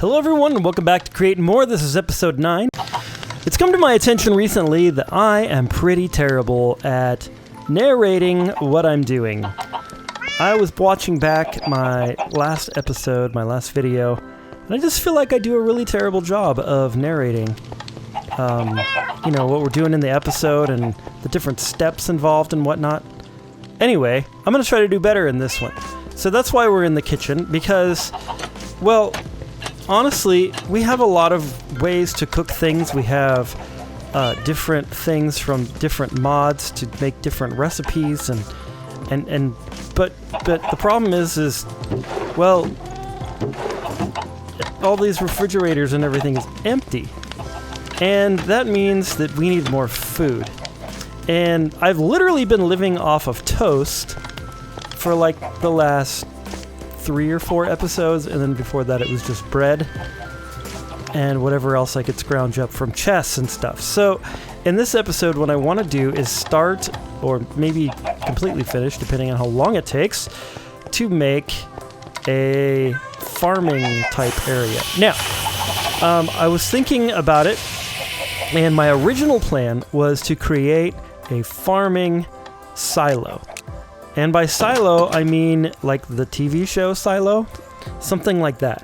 Hello everyone and welcome back to Creating More. This is episode 9. It's come to my attention recently that I am pretty terrible at narrating what I'm doing. I was watching back my last episode, my last video, and I just feel like I do a really terrible job of narrating. What we're doing in the episode and the different steps involved and whatnot. Anyway, I'm going to try to do better in this one. So that's why we're in the kitchen, because, well, honestly, we have a lot of ways to cook things. We have different things from different mods to make different recipes, but the problem is well, all these refrigerators and everything is empty, and that means that we need more food. And I've literally been living off of toast for like the last 3 or 4 episodes, and then before that it was just bread and whatever else I could scrounge up from chests and stuff. So in this episode, what I want to do is start, or maybe completely finish, depending on how long it takes, to make a farming type area. Now, I was thinking about it, and my original plan was to create a farming silo. And by silo, I mean like the TV show Silo, something like that.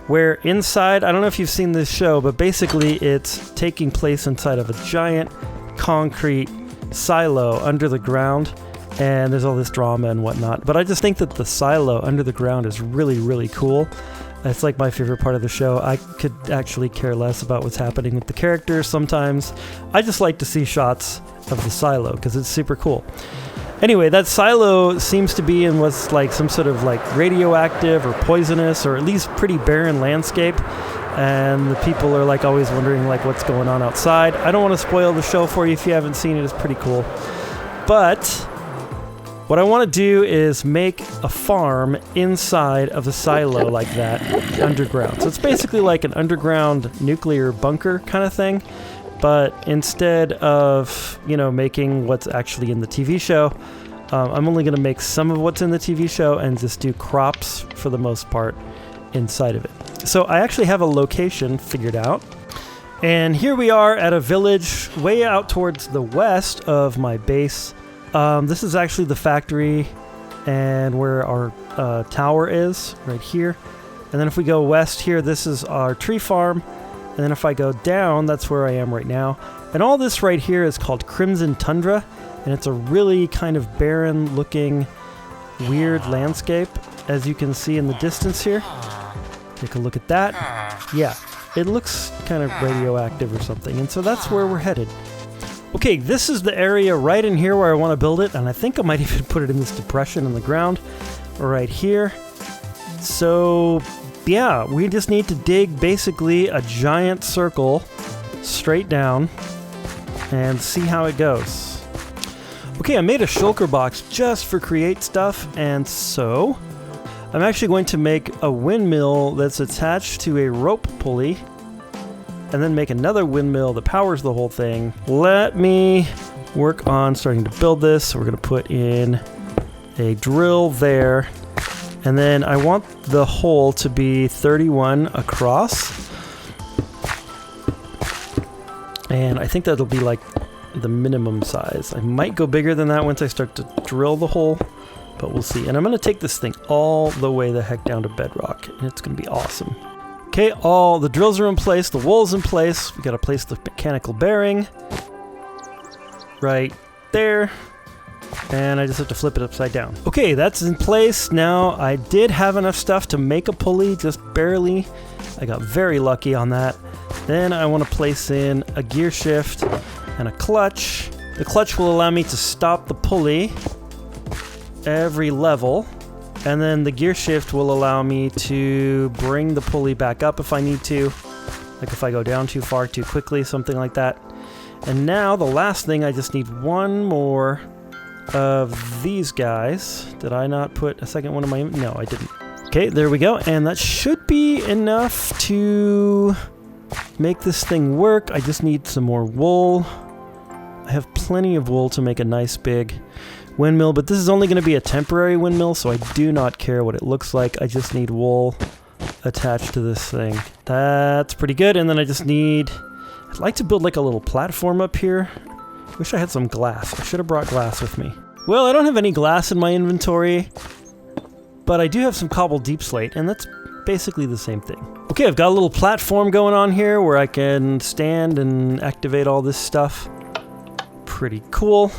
Where inside, I don't know if you've seen this show, but basically it's taking place inside of a giant concrete silo under the ground, and there's all this drama and whatnot. But I just think that the silo under the ground is really, really cool. It's like my favorite part of the show. I could actually care less about what's happening with the characters sometimes. I just like to see shots of the silo because it's super cool. Anyway, that silo seems to be in what's like some sort of like radioactive or poisonous or at least pretty barren landscape. And the people are like always wondering like what's going on outside. I don't want to spoil the show for you if you haven't seen it. It's pretty cool. But what I want to do is make a farm inside of the silo like that, underground. So it's basically like an underground nuclear bunker kind of thing. But instead of, making what's actually in the TV show, I'm only going to make some of what's in the TV show and just do crops for the most part inside of it. So I actually have a location figured out. And here we are at a village way out towards the west of my base. This is actually the factory and where our tower is, right here. And then if we go west here, this is our tree farm. And then if I go down, that's where I am right now. And all this right here is called Crimson Tundra. And it's a really kind of barren looking, weird landscape, as you can see in the distance here. Take a look at that. Yeah, it looks kind of radioactive or something. And so that's where we're headed. Okay, this is the area right in here where I want to build it. And I think I might even put it in this depression in the ground right here. So yeah, we just need to dig basically a giant circle straight down and see how it goes. Okay, I made a shulker box just for create stuff, and so I'm actually going to make a windmill that's attached to a rope pulley, and then make another windmill that powers the whole thing. Let me work on starting to build this. So we're going to put in a drill there. And then I want the hole to be 31 across. And I think that'll be like the minimum size. I might go bigger than that once I start to drill the hole, but we'll see. And I'm going to take this thing all the way the heck down to bedrock, and it's going to be awesome. Okay, all the drills are in place, the wool's in place. We got to place the mechanical bearing right there. And I just have to flip it upside down. Okay, that's in place. Now, I did have enough stuff to make a pulley, just barely. I got very lucky on that. Then I want to place in a gear shift and a clutch. The clutch will allow me to stop the pulley every level. And then the gear shift will allow me to bring the pulley back up if I need to. Like if I go down too far too quickly, something like that. And now the last thing, I just need one more of these guys. Did I not put a second one in my... No, I didn't. Okay, there we go. And that should be enough to make this thing work. I just need some more wool. I have plenty of wool to make a nice big windmill, but this is only going to be a temporary windmill, so I do not care what it looks like. I just need wool attached to this thing. That's pretty good. And then I just need... I'd like to build like a little platform up here. Wish I had some glass. I should have brought glass with me. Well, I don't have any glass in my inventory, but I do have some cobbled deep slate, and that's basically the same thing. Okay, I've got a little platform going on here where I can stand and activate all this stuff. Pretty cool.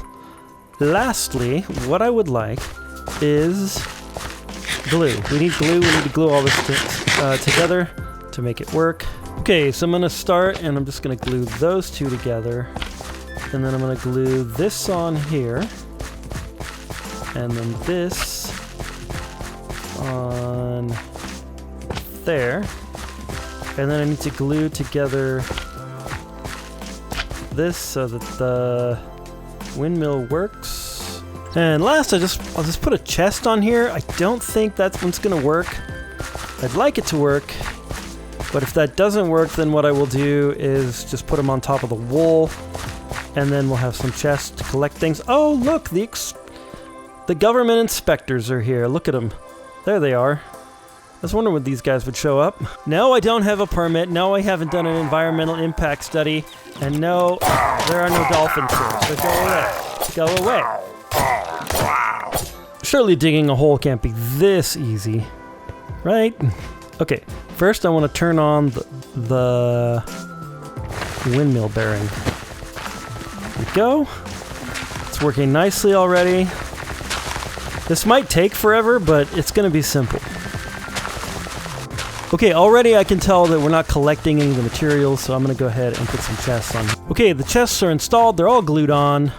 Lastly, what I would like is glue. We need glue. We need to glue all this together to make it work. Okay, so I'm going to start, and I'm just going to glue those two together. And then I'm going to glue this on here. And then this on there. And then I need to glue together this so that the windmill works. And last, I'll just put a chest on here. I don't think that one's gonna work. I'd like it to work, but if that doesn't work, then what I will do is just put them on top of the wool, and then we'll have some chests to collect things. Oh, look, the government inspectors are here. Look at them. There they are. I was wondering when these guys would show up. No, I don't have a permit. No, I haven't done an environmental impact study. And no, there are no dolphins here. So go away. Go away. Surely digging a hole can't be this easy, right? Okay, first I want to turn on the windmill bearing. There we go. It's working nicely already. This might take forever, but it's going to be simple. Okay, already I can tell that we're not collecting any of the materials, so I'm going to go ahead and put some chests on. Okay, the chests are installed. They're all glued on.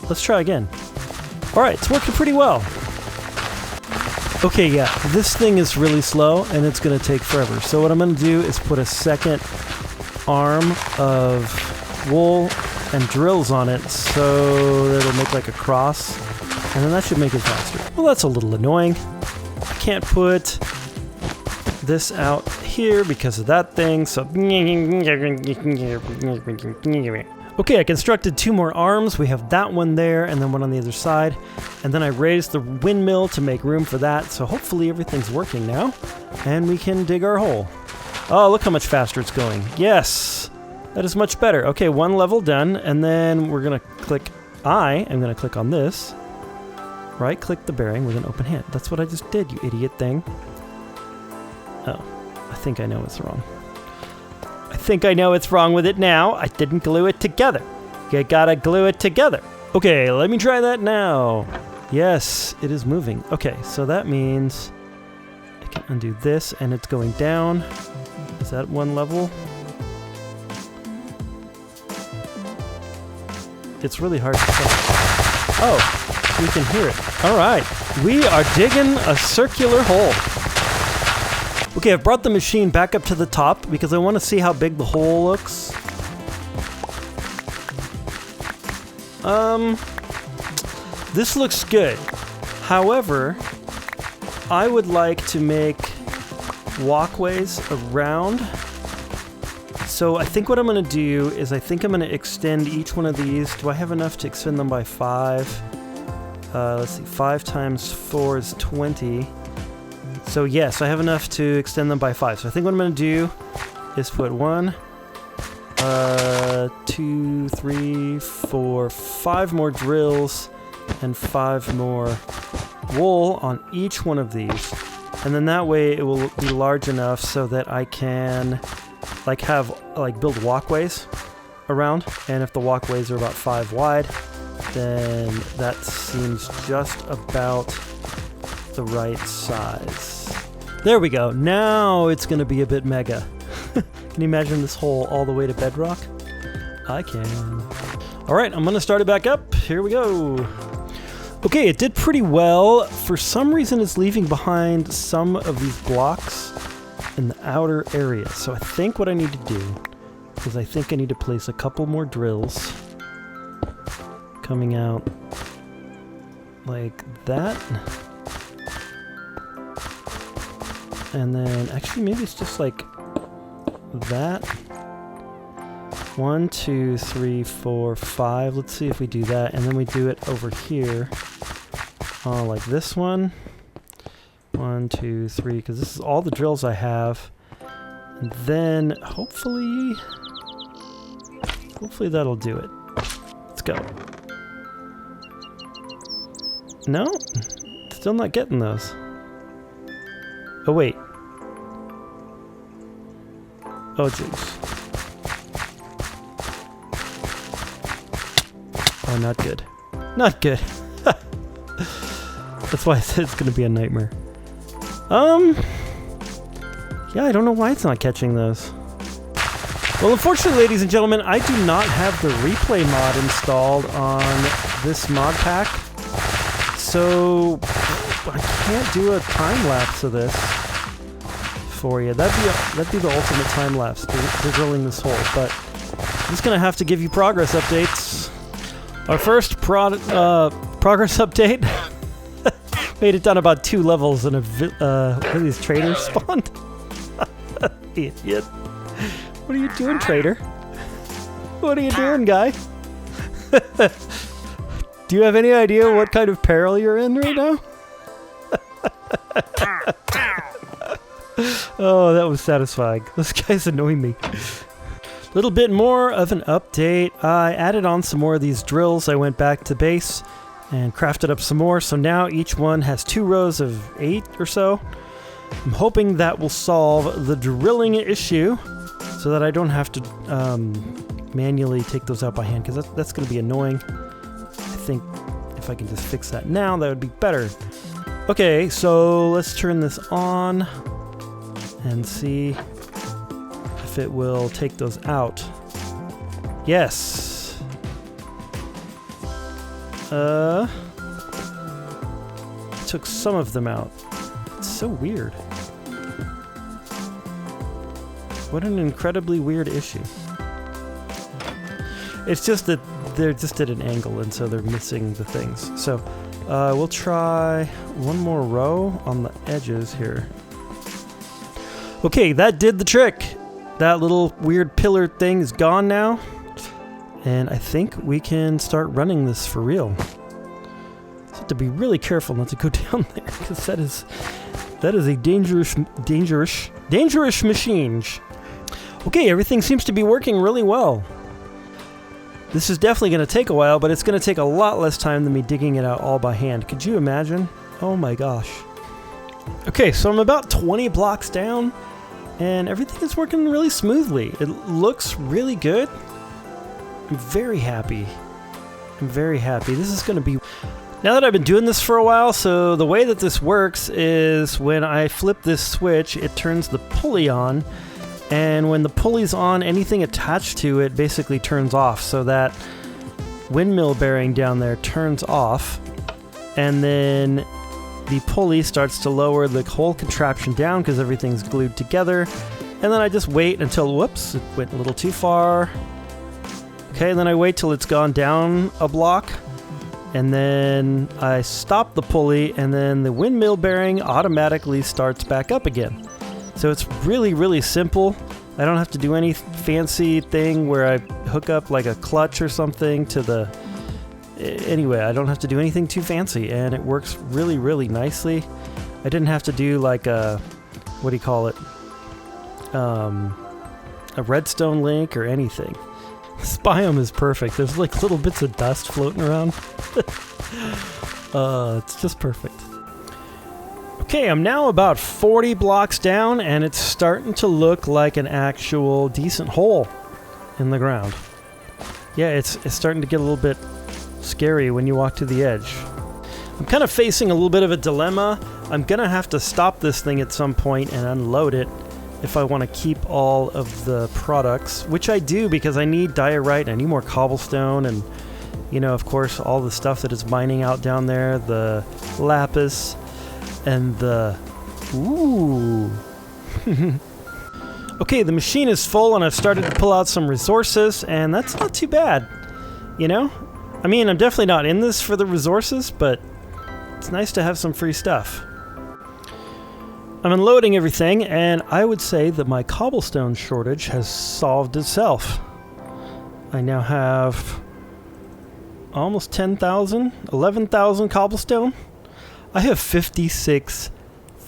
Let's try again. All right, it's working pretty well. Okay, yeah, this thing is really slow, and it's going to take forever. So what I'm going to do is put a second arm of wool and drills on it so that it'll make like a cross, and then that should make it faster. Well, that's a little annoying. I can't put this out here because of that thing, so... Okay, I constructed 2 more arms. We have that one there and then one on the other side. And then I raised the windmill to make room for that, so hopefully everything's working now. And we can dig our hole. Oh, look how much faster it's going. Yes! That is much better. Okay, 1 level done, and then we're gonna click... I am gonna click on this. Right-click the bearing with an open hand. That's what I just did, you idiot thing. Oh, I think I know what's wrong. I think I know what's wrong with it now. I didn't glue it together. You gotta glue it together. Okay, let me try that now. Yes, it is moving. Okay, so that means I can undo this and it's going down. Is that 1 level? It's really hard to tell. Oh, we can hear it. All right, we are digging a circular hole. Okay, I've brought the machine back up to the top because I want to see how big the hole looks. This looks good. However, I would like to make walkways around. So I think what I'm going to do is I think I'm going to extend each one of these. Do I have enough to extend them by 5? Let's see, 5 times 4 is 20. So yes, I have enough to extend them by 5. So I think what I'm going to do is put 1, 2, 3, 4, 5 more drills and 5 more wool on each one of these. And then that way it will be large enough so that I can build walkways around. And if the walkways are about 5 wide, then that seems just about the right size. There we go. Now it's going to be a bit mega. Can you imagine this hole all the way to bedrock? I can. All right, I'm going to start it back up. Here we go. Okay, it did pretty well. For some reason, it's leaving behind some of these blocks in the outer area. So I think what I need to do is I think I need to place a couple more drills coming out like that. And then, actually, maybe it's just like that. 1, 2, 3, 4, 5. Let's see if we do that. And then we do it over here. Like this one. 1, 2, 3, because this is all the drills I have. And then hopefully that'll do it. Let's go. No? Still not getting those. Oh, wait. Oh, jeez. Oh, not good. Not good. That's why I said it's gonna be a nightmare. Yeah, I don't know why it's not catching those. Well, unfortunately, ladies and gentlemen, I do not have the replay mod installed on this mod pack. So I can't do a time lapse of this for you. That'd be the ultimate time lapse, drilling this hole. But I'm just gonna have to give you progress updates. Our first progress update made it down about 2 levels and one of these traders spawned. Idiot. What are you doing, trader? What are you doing, guy? Do you have any idea what kind of peril you're in right now? Oh, that was satisfying. This guy's annoying me. A little bit more of an update. I added on some more of these drills. I went back to base and crafted up some more. So now each one has 2 rows of 8 or so. I'm hoping that will solve the drilling issue so that I don't have to manually take those out by hand, because that's going to be annoying. I think if I can just fix that now, that would be better. Okay, so let's turn this on and see if it will take those out. Yes. Took some of them out. It's so weird. What an incredibly weird issue. It's just that they're just at an angle, and so they're missing the things. So we'll try one more row on the edges here. Okay, that did the trick. That little weird pillar thing is gone now. And I think we can start running this for real. So have to be really careful not to go down there, because that is a dangerous machine. Okay, everything seems to be working really well. This is definitely going to take a while, but it's going to take a lot less time than me digging it out all by hand. Could you imagine? Oh my gosh. Okay, so I'm about 20 blocks down, and everything is working really smoothly. It looks really good. I'm very happy. I'm very happy. This is going to be... Now that I've been doing this for a while, so the way that this works is when I flip this switch, it turns the pulley on. And when the pulley's on, anything attached to it basically turns off, so that windmill bearing down there turns off, and then the pulley starts to lower the whole contraption down because everything's glued together. And then I just wait until, whoops, it went a little too far. Okay, and then I wait till it's gone down a block, and then I stop the pulley, and then the windmill bearing automatically starts back up again. So it's really, really simple. I don't have to do any fancy thing where I hook up like a clutch or something to the... Anyway, I don't have to do anything too fancy, and it works really, really nicely. I didn't have to do like a... what do you call it? A redstone link or anything. This biome is perfect. There's like little bits of dust floating around. It's just perfect. Okay, I'm now about 40 blocks down, and it's starting to look like an actual decent hole in the ground. Yeah, it's starting to get a little bit scary when you walk to the edge. I'm kind of facing a little bit of a dilemma. I'm gonna have to stop this thing at some point and unload it if I want to keep all of the products, which I do because I need diorite, I need more cobblestone, and, you know, of course, all the stuff that is mining out down there, the lapis, and the... Ooh. Okay, the machine is full, and I've started to pull out some resources, and that's not too bad, you know? I mean, I'm definitely not in this for the resources, but it's nice to have some free stuff. I'm unloading everything, and I would say that my cobblestone shortage has solved itself. I now have almost 10,000, 11,000 cobblestone. I have 56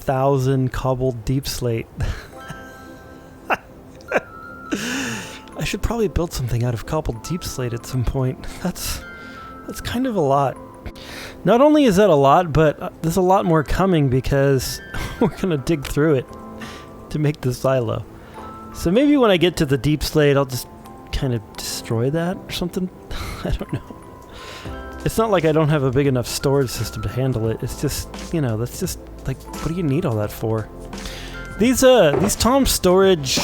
1,000 cobbled deep slate. I should probably build something out of cobbled deep slate at some point. That's kind of a lot. Not only is that a lot, but there's a lot more coming because we're going to dig through it to make the silo. So maybe when I get to the deep slate, I'll just kind of destroy that or something. I don't know. It's not like I don't have a big enough storage system to handle it. It's just, you know, that's just like, what do you need all that for? These Tom storage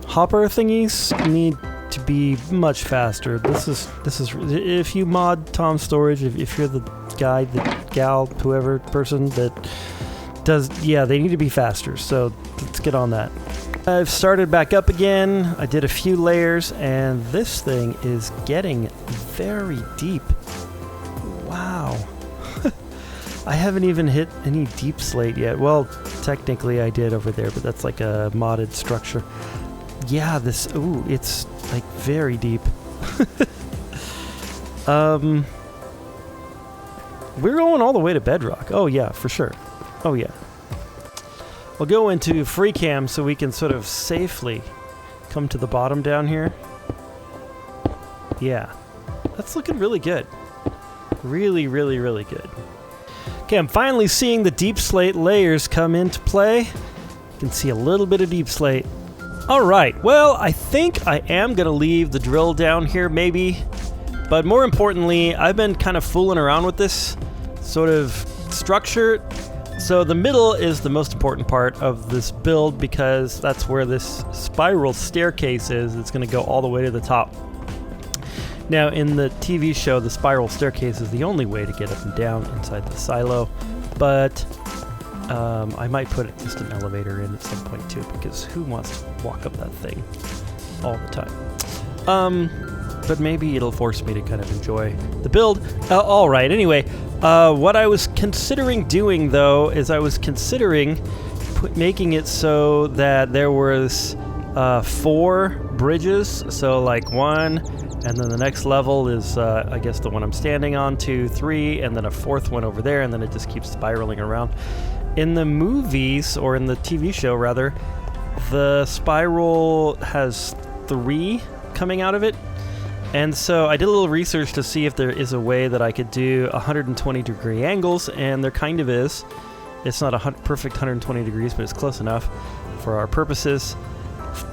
hopper thingies need to be much faster. This is if you mod Tom storage, if you're the guy, the gal, whoever person that does, yeah, they need to be faster. So let's get on that. I've started back up again. I did a few layers, and this thing is getting very deep. Wow. I haven't even hit any deep slate yet. Well, technically I did over there, but that's like a modded structure. Yeah, this, ooh, it's like very deep. We're going all the way to bedrock. Oh yeah, for sure. Oh yeah. We'll go into free cam so we can sort of safely come to the bottom down here. Yeah, that's looking really good. Really, really, really good. Okay, I'm finally seeing the deep slate layers come into play. You can see a little bit of deep slate. All right, well, I think I am gonna leave the drill down here maybe, but more importantly, I've been kind of fooling around with this sort of structure. So the middle is the most important part of this build because that's where this spiral staircase is. It's going to go all the way to the top. Now in the TV show, the spiral staircase is the only way to get up and down inside the silo, but I might put just an elevator in at some point too, because who wants to walk up that thing all the time? But maybe it'll force me to kind of enjoy the build. All right, anyway. What I was considering doing, though, is I was considering making it so that there was 4 bridges. So, like 1, and then the next level is, I guess, the one I'm standing on, 2, 3, and then a 4th one over there, and then it just keeps spiraling around. In the movies, or in the TV show, rather, the spiral has 3 coming out of it. And so I did a little research to see if there is a way that I could do 120-degree angles, and there kind of is. It's not a perfect 120 degrees, but it's close enough for our purposes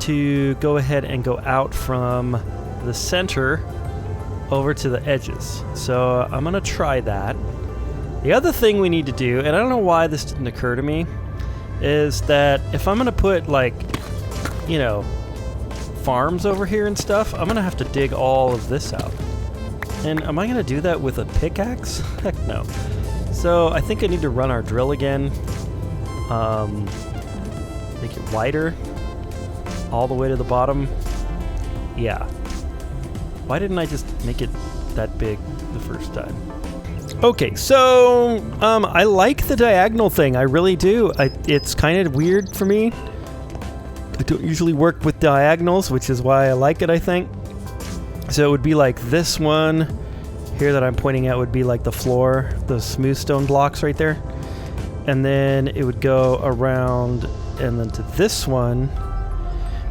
to go ahead and go out from the center over to the edges. So I'm going to try that. The other thing we need to do, and I don't know why this didn't occur to me, is that if I'm going to put, like, you know, farms over here and stuff, I'm gonna have to dig all of this out. And am I gonna do that with a pickaxe? Heck no. So I think I need to run our drill again. Make it wider. All the way to the bottom. Yeah. Why didn't I just make it that big the first time? Okay, so I like the diagonal thing. I really do. It's kind of weird for me. I don't usually work with diagonals, which is why I like it, I think. So it would be like this one here that I'm pointing at would be like the floor, those smooth stone blocks right there. And then it would go around and then to this one.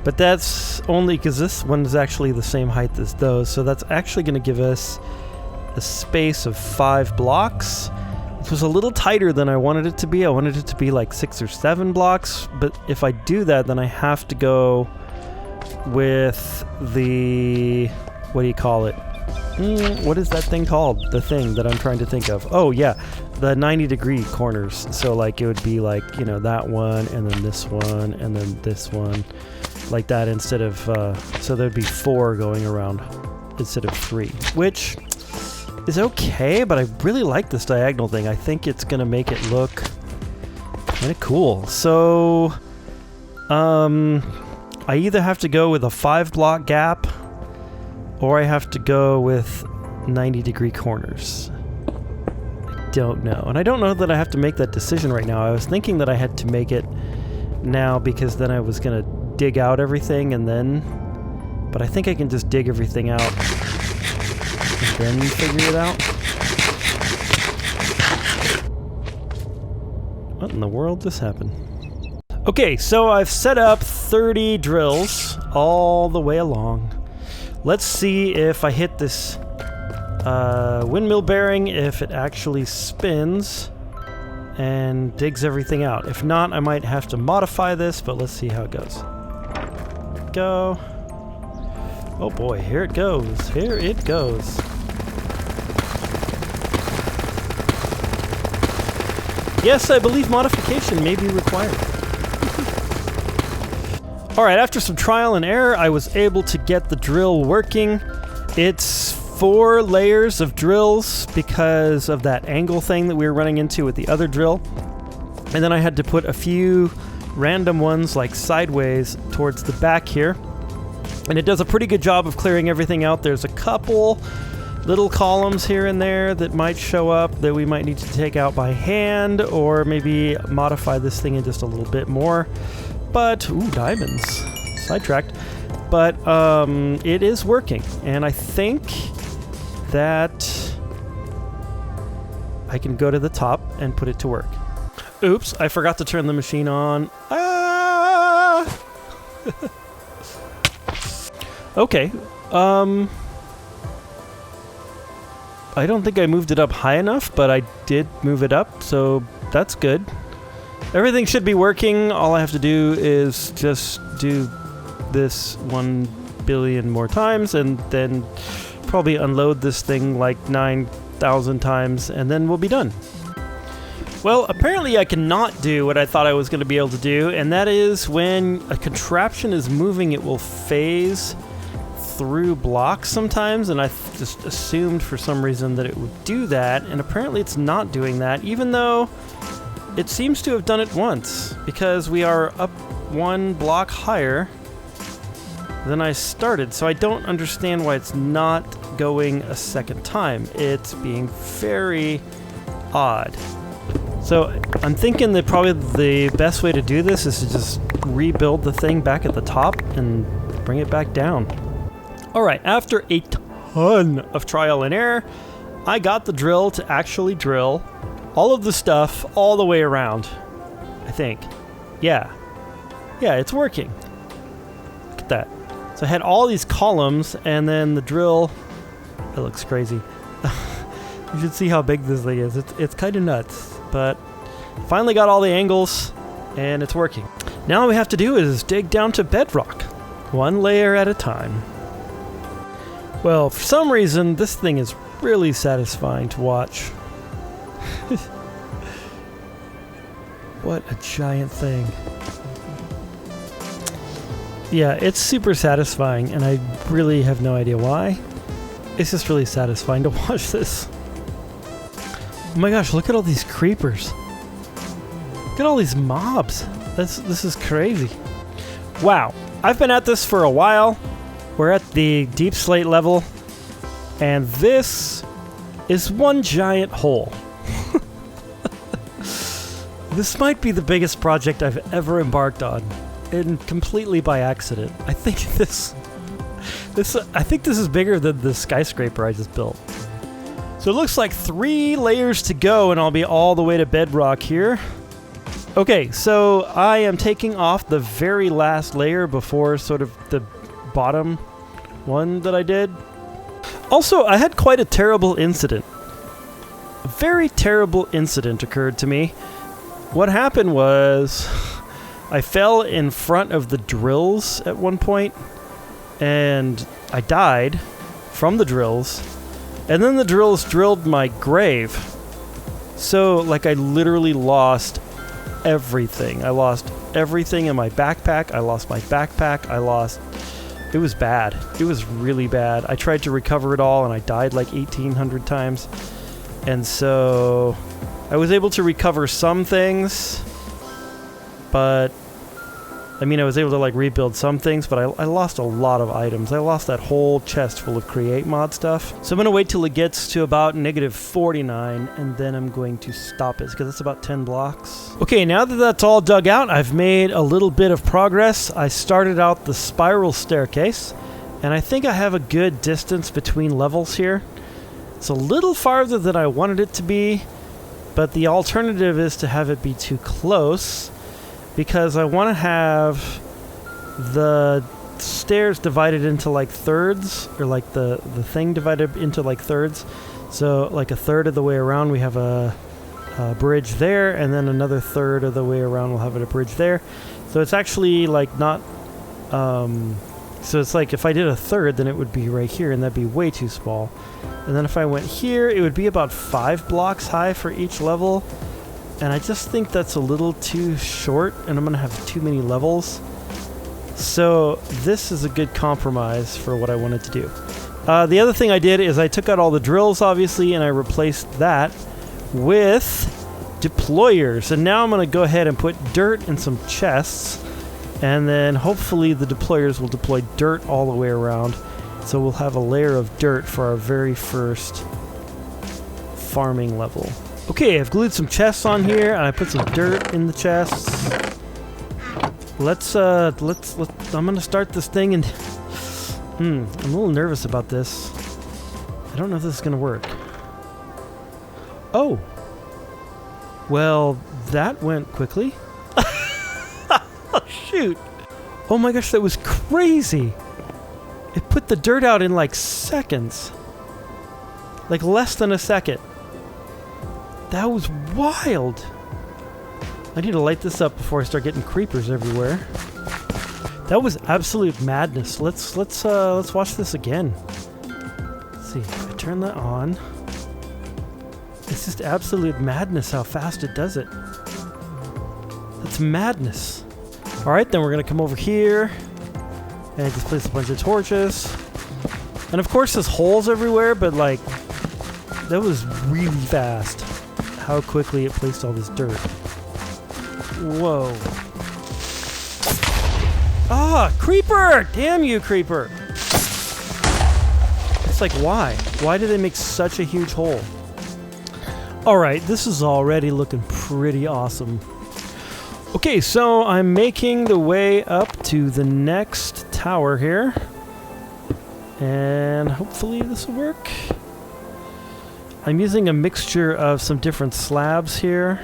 But that's only because this one is actually the same height as those. So that's actually going to give us a space of 5 blocks. It was a little tighter than I wanted it to be. I wanted it to be like 6 or 7 blocks, but if I do that, then I have to go with the, what do you call it? What is that thing called? The thing that I'm trying to think of. Oh yeah, the 90-degree corners. So like it would be like, you know, that one, and then this one, and then this one, like that instead of, so there'd be 4 going around instead of 3, which is okay, but I really like this diagonal thing. I think it's gonna make it look kind of cool. So I either have to go with a 5-block gap or I have to go with 90-degree corners. I don't know, and I don't know that I have to make that decision right now. I was thinking that I had to make it now because then I was gonna dig out everything and then, but I think I can just dig everything out and then figure it out. What in the world just happened? Okay, so I've set up 30 drills all the way along. Let's see if I hit this windmill bearing, if it actually spins and digs everything out. If not, I might have to modify this, but let's see how it goes. Go. Oh boy, here it goes. Here it goes. Yes, I believe modification may be required. Alright, after some trial and error, I was able to get the drill working. It's 4 layers of drills because of that angle thing that we were running into with the other drill. And then I had to put a few random ones like sideways towards the back here. And it does a pretty good job of clearing everything out. There's a couple little columns here and there that might show up that we might need to take out by hand or maybe modify this thing in just a little bit more. But, ooh, diamonds. Sidetracked. But, it is working. And I think that I can go to the top and put it to work. Oops, I forgot to turn the machine on. Ah! Okay, I don't think I moved it up high enough, but I did move it up, so that's good. Everything should be working. All I have to do is just do this 1 billion more times and then probably unload this thing like 9,000 times and then we'll be done. Well, apparently I cannot do what I thought I was going to be able to do, and that is when a contraption is moving, it will phase through blocks sometimes, and I just assumed for some reason that it would do that, and apparently it's not doing that, even though it seems to have done it once, because we are up 1 block higher than I started, so I don't understand why it's not going a second time. It's being very odd. So I'm thinking that probably the best way to do this is to just rebuild the thing back at the top and bring it back down. Alright, after a ton of trial and error, I got the drill to actually drill all of the stuff all the way around, I think. Yeah, it's working. Look at that. So I had all these columns, and then the drill, it looks crazy. You should see how big this thing is. It's kind of nuts, but finally got all the angles, and it's working. Now all we have to do is dig down to bedrock, 1 layer at a time. Well, for some reason, this thing is really satisfying to watch. What a giant thing. Yeah, it's super satisfying, and I really have no idea why. It's just really satisfying to watch this. Oh my gosh, look at all these creepers. Look at all these mobs. This is crazy. Wow, I've been at this for a while. We're at the deep slate level, and this is 1 giant hole. This might be the biggest project I've ever embarked on, and completely by accident. I think this is bigger than the skyscraper I just built. So it looks like 3 layers to go, and I'll be all the way to bedrock here. Okay, so I am taking off the very last layer before sort of the bottom one that I did. Also, I had quite a terrible incident. A very terrible incident occurred to me. What happened was I fell in front of the drills at one point, and I died from the drills, and then the drills drilled my grave. So, like, I literally lost everything. I lost everything in my backpack. I lost my backpack. It was bad. It was really bad. I tried to recover it all, and I died like 1,800 times. And so I was able to recover some things, but I mean, I was able to like rebuild some things, but I lost a lot of items. I lost that whole chest full of create mod stuff. So I'm going to wait till it gets to about -49, and then I'm going to stop it, because it's about 10 blocks. Okay, now that that's all dug out, I've made a little bit of progress. I started out the spiral staircase, and I think I have a good distance between levels here. It's a little farther than I wanted it to be, But the alternative is to have it be too close, because I want to have the stairs divided into like thirds, or like the thing divided into like thirds. So like a third of the way around we have a bridge there, and then another third of the way around we'll have a bridge there. So it's actually like not... so it's like if I did a third, then it would be right here, and that'd be way too small. And then if I went here, it would be about 5 blocks high for each level. And I just think that's a little too short, and I'm going to have too many levels. So this is a good compromise for what I wanted to do. The other thing I did is I took out all the drills, obviously, and I replaced that with deployers. And now I'm going to go ahead and put dirt in some chests. And then hopefully the deployers will deploy dirt all the way around. So we'll have a layer of dirt for our very first farming level. Okay, I've glued some chests on here, and I put some dirt in the chests. Let's I'm gonna start this thing, and I'm a little nervous about this. I don't know if this is gonna work. Oh, well, that went quickly. Oh, shoot. Oh my gosh, that was crazy. It put the dirt out in like seconds. Like less than a second. That was wild. I need to light this up before I start getting creepers everywhere. That was absolute madness. Let's watch this again. Let's see. If I turn that on. It's just absolute madness how fast it does it. That's madness. Alright, then we're going to come over here and just place a bunch of torches. And of course there's holes everywhere, but like, that was really fast how quickly it placed all this dirt. Whoa. Ah, creeper! Damn you, creeper! It's like, why? Why do they make such a huge hole? Alright, this is already looking pretty awesome. Okay, so I'm making the way up to the next tower here. And hopefully this will work. I'm using a mixture of some different slabs here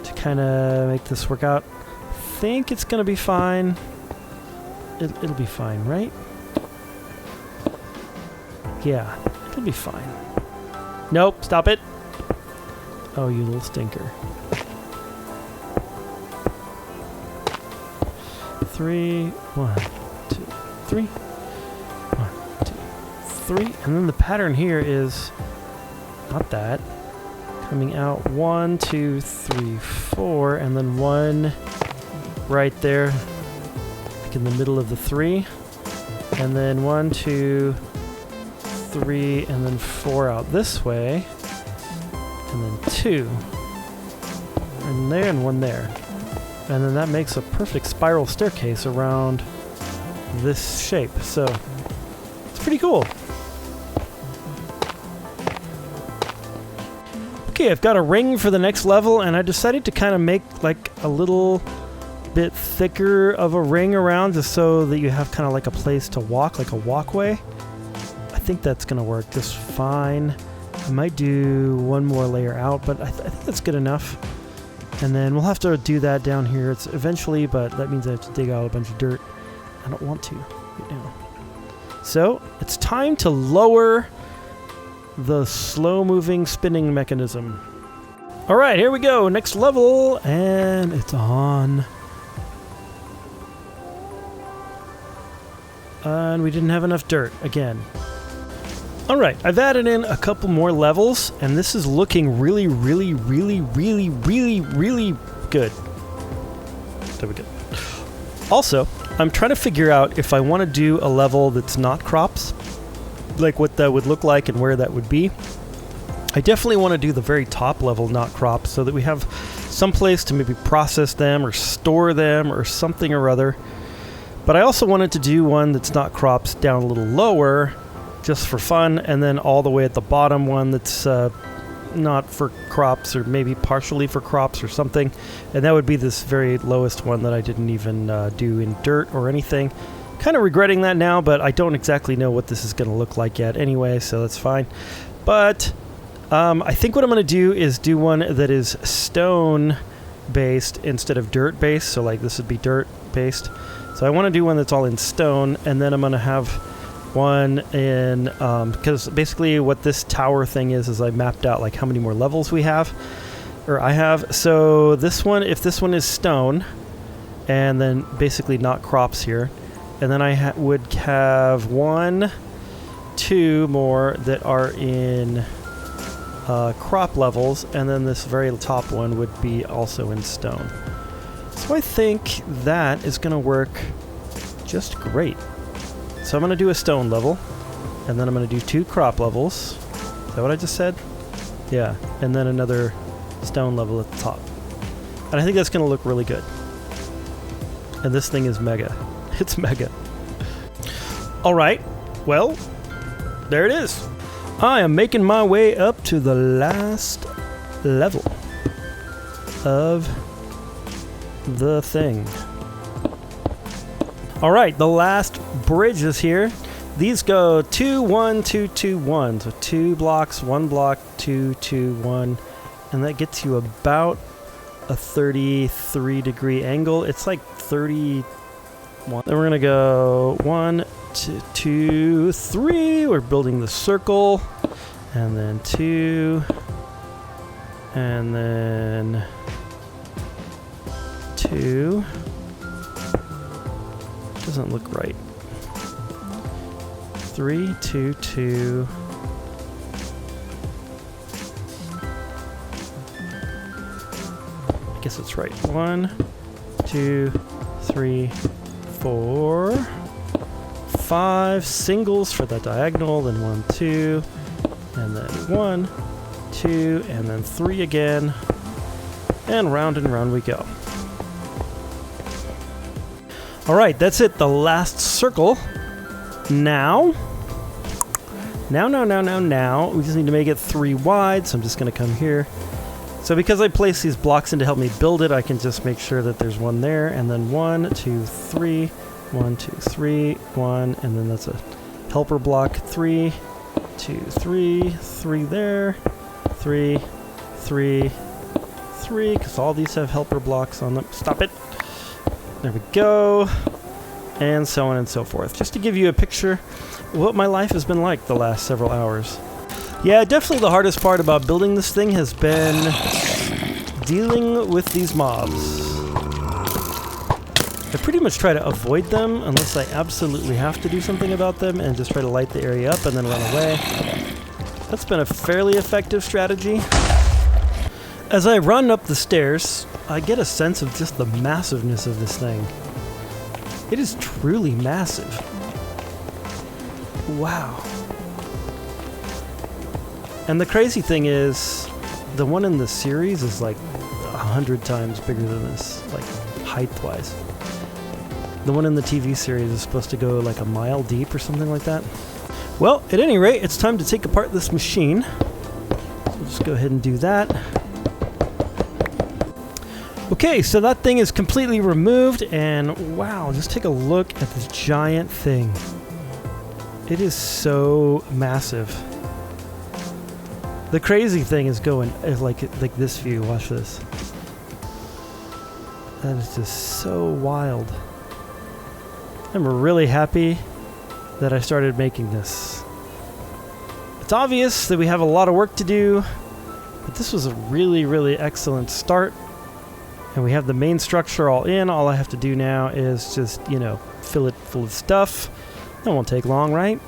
to kind of make this work out. I think it's going to be fine. It'll be fine, right? Yeah, it'll be fine. Nope, stop it. Oh, you little stinker. 3, 1, 2, 3. 1, 2, 3. And then the pattern here is not that. Coming out 1, 2, 3, 4, and then 1 right there, like in the middle of the 3. And then 1, 2, 3, and then 4 out this way. And then 2. And there, and 1 there. And then that makes a perfect spiral staircase around this shape. So, it's pretty cool. Okay, I've got a ring for the next level, and I decided to kind of make like a little bit thicker of a ring around just so that you have kind of like a place to walk, like a walkway. I think that's going to work just fine. I might do one more layer out, but I think that's good enough. And then we'll have to do that down here eventually, but that means I have to dig out a bunch of dirt. I don't want to right now. So, it's time to lower the slow-moving spinning mechanism. Alright, here we go. Next level, and it's on. And we didn't have enough dirt again. Alright, I've added in a couple more levels, and this is looking really, really, really, really, really, really good. There we go. Also, I'm trying to figure out if I want to do a level that's not crops, like what that would look like and where that would be. I definitely want to do the very top level not crops so that we have some place to maybe process them or store them or something or other. But I also wanted to do one that's not crops down a little lower, just for fun, and then all the way at the bottom one that's not for crops, or maybe partially for crops or something. And that would be this very lowest one that I didn't even do in dirt or anything. Kind of regretting that now, but I don't exactly know what this is going to look like yet anyway, so that's fine. But I think what I'm going to do is do one that is stone based instead of dirt based. So like this would be dirt based. So I want to do one that's all in stone, and then I'm going to have one in, because basically what this tower thing is I mapped out like how many more levels we have, or I have. So this one, if this one is stone, and then basically not crops here, and then I would have 1, 2 more that are in crop levels, and then this very top one would be also in stone. So I think that is going to work just great. So I'm going to do a stone level, and then I'm going to do 2 crop levels. Is that what I just said? Yeah, and then another stone level at the top. And I think that's going to look really good. And this thing is mega. It's mega. All right, well, there it is. I am making my way up to the last level of the thing. All right, the last bridge is here. These go 2, 1, 2, 2, 1. So 2 blocks, 1 block, 2, 2, 1. And that gets you about a 33-degree angle. It's like 31. Then we're going to go 1, 2, 3. We're building the circle. And then 2. And then 2. Doesn't look right. 3, 2, 2. I guess it's right. 1, 2, 3, 4, 5 singles for the diagonal, then 1, 2, and then 1, 2, and then 3 again, and round we go. All right, that's it. The last circle. Now, we just need to make it 3 wide, so I'm just going to come here. So because I placed these blocks in to help me build it, I can just make sure that there's 1 there, and then 1, 2, 3, 1, 2, 3, 1, and then that's a helper block. 3, 2, 3, 3 there, 3, 3, 3, because all these have helper blocks on them. Stop it. There we go. And so on and so forth. Just to give you a picture of what my life has been like the last several hours. Yeah, definitely the hardest part about building this thing has been dealing with these mobs. I pretty much try to avoid them unless I absolutely have to do something about them, and just try to light the area up and then run away. That's been a fairly effective strategy. As I run up the stairs, I get a sense of just the massiveness of this thing. It is truly massive. Wow. And the crazy thing is, the one in the series is like 100 times bigger than this, like height-wise. The one in the TV series is supposed to go like a mile deep or something like that. Well, at any rate, it's time to take apart this machine. So we'll just go ahead and do that. Okay, so that thing is completely removed, and wow, just take a look at this giant thing. It is so massive. The crazy thing is going like this view. Watch this. That is just so wild. I'm really happy that I started making this. It's obvious that we have a lot of work to do, but this was a really, really excellent start. And we have the main structure all in. All I have to do now is just, you know, fill it full of stuff. That won't take long, right?